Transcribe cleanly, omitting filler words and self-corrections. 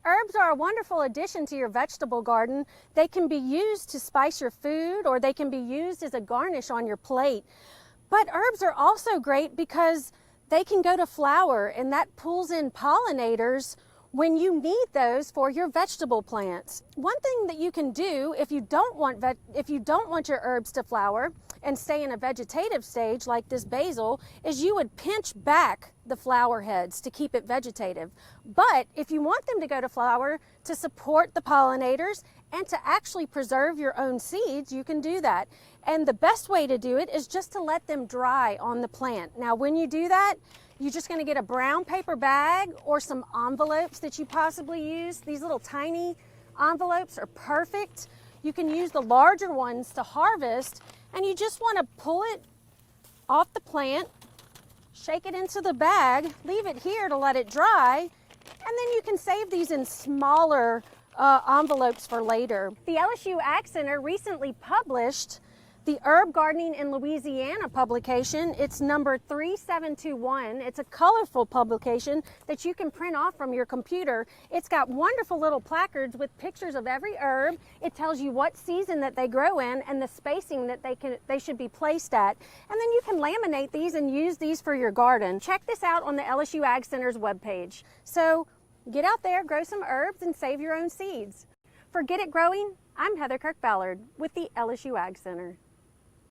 Herbs are a wonderful addition to your vegetable garden. They can be used to spice your food, or they can be used as a garnish on your plate. But herbs are also great because they can go to flower, and that pulls in pollinators when you need those for your vegetable plants. One thing that you can do if you don't want your herbs to flower and stay in a vegetative stage like this basil, is you would pinch back the flower heads to keep it vegetative. But if you want them to go to flower to support the pollinators and to actually preserve your own seeds, you can do that. And the best way to do it is just to let them dry on the plant. Now, when you do that, you're just going to get a brown paper bag or some envelopes that you possibly use. These little tiny envelopes are perfect. You can use the larger ones to harvest, and you just want to pull it off the plant, shake it into the bag, leave it here to let it dry, and then you can save these in smaller envelopes for later. The LSU AgCenter recently published the Herb Gardening in Louisiana publication. It's number 3721. It's a colorful publication that you can print off from your computer. It's got wonderful little placards with pictures of every herb. It tells you what season that they grow in and the spacing that they should be placed at. And then you can laminate these and use these for your garden. Check this out on the LSU AgCenter's webpage. So get out there, grow some herbs, and save your own seeds. For Get It Growing, I'm Heather Kirk-Ballard with the LSU AgCenter.